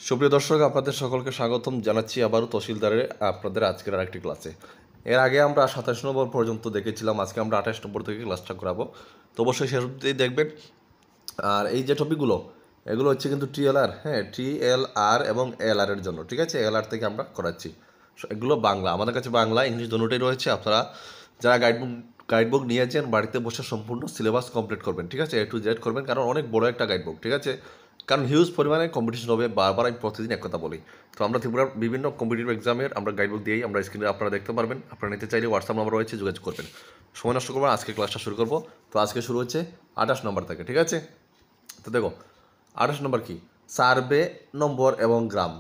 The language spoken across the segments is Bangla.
সুপ্রিয় দর্শক, আপনাদের সকলকে স্বাগতম জানাচ্ছি আবারও তহসিলদারের আপনাদের আজকের আরেকটি ক্লাসে। এর আগে আমরা 27 নম্বর পর্যন্ত দেখেছিলাম, আজকে আমরা 28 নম্বর থেকে ক্লাসটা করাবো। তো অবশ্যই শেষ অবধি দেখবেন। আর এই যে টপিকগুলো, এগুলো হচ্ছে কিন্তু টিএলআর, হ্যাঁ, টিএলআর এবং এলআর এর জন্য, ঠিক আছে? এলআর থেকে আমরা করাচ্ছি। এগুলো বাংলা, আমাদের কাছে বাংলা ইংলিশ দুটোই রয়েছে। আপনারা যারা গাইডবুক নিয়েছেন বাড়িতে বসে সম্পূর্ণ সিলেবাস কমপ্লিট করবেন, ঠিক আছে? A to Z করবেন, কারণ অনেক বড় একটা গাইডবুক, ঠিক আছে? কারণ হিউজ পরিমাণে কম্পিটিশন হবে, বারবার আমি প্রতিদিন এক কথা বলি। তো আমরা ত্রিপুরার বিভিন্ন কম্পিটিটিভ এক্সামের আমরা গাইডবুক দিয়েই আমরা স্ক্রিনে আপনারা দেখতে পারবেন। আপনারা নিতে চাইলে হোয়াটসঅ্যাপ নাম্বার রয়েছে, যোগাযোগ করবেন। সময় নষ্ট করবেন, আজকে ক্লাসটা শুরু করবো। তো আজকে শুরু হচ্ছে 28 নম্বর থেকে, ঠিক আছে? তো দেখো, 28 নম্বর কি, সার্ভে নম্বর এবং গ্রাম।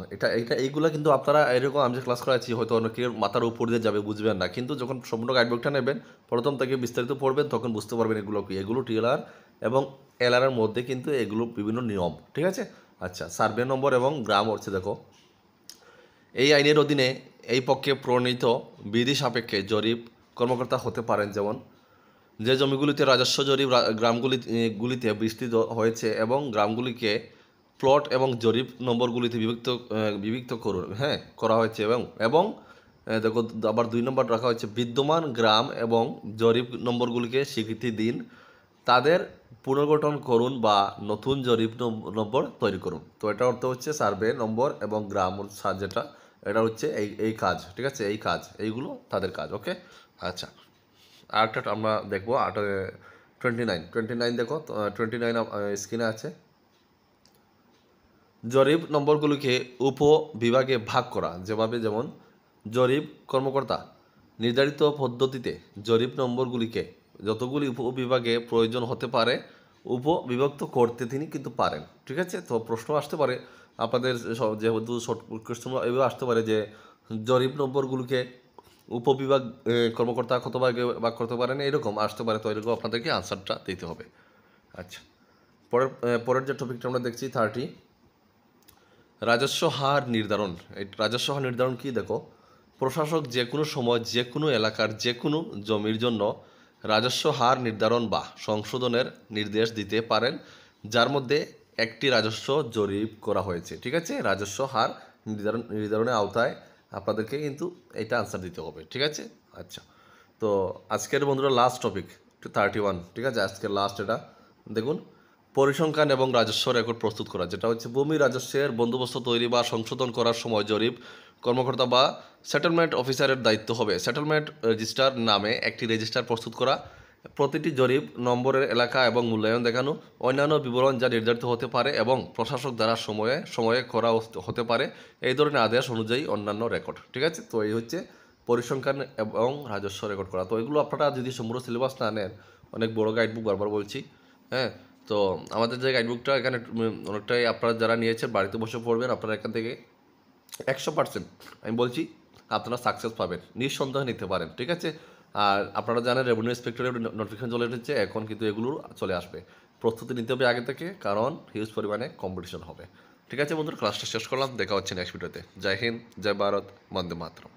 এইগুলো কিন্তু আপনারা এরকম আমি যে ক্লাস করাচ্ছি হয়তো অনেকের মাথার উপর দিয়ে যাবে, বুঝবেন না। কিন্তু যখন সম্পূর্ণ গাইডবুকটা নেবেন, প্রথম থেকে বিস্তারিত পড়বেন, তখন বুঝতে পারবেন এগুলো কি। এগুলো টিএলআর এবং এলআর এর মধ্যে কিন্তু এগুলো বিভিন্ন নিয়ম, ঠিক আছে? আচ্ছা, সার্ভে নম্বর এবং গ্রাম হচ্ছে, দেখো, এই আইনের অধীনে এই পক্ষে প্রণীত বিধি সাপেক্ষে জরিপ কর্মকর্তা হতে পারেন, যেমন যে জমিগুলিতে রাজস্ব জরিপ গুলিতে বিস্তৃত হয়েছে এবং গ্রামগুলিকে প্লট এবং জরিপ নম্বরগুলিতে বিভক্ত করুন, হ্যাঁ, করা হয়েছে। এবং এবং দেখো, আবার 2 নম্বর রাখা হয়েছে, বিদ্যমান গ্রাম এবং জরিপ নম্বরগুলিকে স্বীকৃতি দিন, তাদের পুনর্গঠন করুন বা নতুন জরিপ নম্বর তৈরি করুন। তো এটা অর্থ হচ্ছে সার্ভে নম্বর এবং গ্রাম যেটা, এটা হচ্ছে এই এই কাজ, ঠিক আছে? এই কাজ, এইগুলো তাদের কাজ, ওকে? আচ্ছা, আরেকটা আমরা দেখবো 29 দেখো, 29 স্ক্রিনে আছে। জরিপ নম্বরগুলিকে উপবিভাগে ভাগ করা, যেমন জরিপ কর্মকর্তা নির্ধারিত পদ্ধতিতে জরিপ নম্বরগুলিকে যতগুলি উপবিভাগে প্রয়োজন হতে পারে উপবিভক্ত করতে তিনি কিন্তু পারেন, ঠিক আছে? তো প্রশ্ন আসতে পারে আপনাদের, যেহেতু শর্ট কোয়েশ্চেন এভাবে আসতে পারে যে জরিপ নম্বরগুলিকে উপবিভাগ কর্মকর্তা কত ভাগে ভাগ করতে পারেন, এরকম আসতে পারে। তো এরকম আপনাদেরকে আনসারটা দিতে হবে। আচ্ছা, পরের যে টপিকটা আমরা দেখছি 30, রাজস্ব হার নির্ধারণ। এই রাজস্ব হার নির্ধারণ কি, দেখো, প্রশাসক যে কোনো সময় যে কোনো এলাকার যে কোনো জমির জন্য রাজস্ব হার নির্ধারণ বা সংশোধনের নির্দেশ দিতে পারেন, যার মধ্যে একটি রাজস্ব জরিপ করা হয়েছে, ঠিক আছে? রাজস্ব হার নির্ধারণের আওতায় আপনাদেরকে কিন্তু এটা আনসার দিতে হবে, ঠিক আছে? আচ্ছা, তো আজকের বন্ধুরা লাস্ট টপিক 31, ঠিক আছে? আজকের লাস্ট এটা দেখুন, পরিসংখ্যান এবং রাজস্ব রেকর্ড প্রস্তুত করা, যেটা হচ্ছে ভূমি রাজস্বের বন্দোবস্ত তৈরি বা সংশোধন করার সময় জরিপ কর্মকর্তা বা সেটেলমেন্ট অফিসারের দায়িত্ব হবে সেটেলমেন্ট রেজিস্টার নামে একটি রেজিস্টার প্রস্তুত করা, প্রতিটি জরিপ নম্বরের এলাকা এবং মূল্যায়ন দেখানো, অন্যান্য বিবরণ যা নির্ধারিত হতে পারে এবং প্রশাসক দ্বারা সময়ে সময়ে করা হতে পারে, এই ধরনের আদেশ অনুযায়ী অন্যান্য রেকর্ড, ঠিক আছে? তো এই হচ্ছে পরিসংখ্যান এবং রাজস্ব রেকর্ড করা। তো এগুলো আপনারা যদি সম্পূর্ণ সিলেবাস না নেন, অনেক বড় গাইডবুক, বারবার বলছি, হ্যাঁ। তো আমাদের যে গাইডবুকটা এখানে অনেকটাই আপনারা যারা নিয়েছেন বাড়িতে বসে পড়বেন, আপনারা এখান থেকে 100% আমি বলছি আপনারা সাকসেস পাবেন, নিঃসন্দেহে নিতে পারেন, ঠিক আছে? আর আপনারা জানেন রেভিনিউ ইন্সপেক্টরের নোটিফিকেশন চলে এসেছে, এখন কিন্তু এগুলোর চলে আসবে। প্রস্তুতি নিতে হবে আগে থেকে, কারণ হিউজ পরিমাণে কম্পিটিশন হবে। ঠিক আছে বন্ধুরা, ক্লাসটা শেষ করলাম, দেখা হচ্ছে নেক্সট ভিডিওতে। জয় হিন্দ, জয় ভারত, বন্দে মাতরম।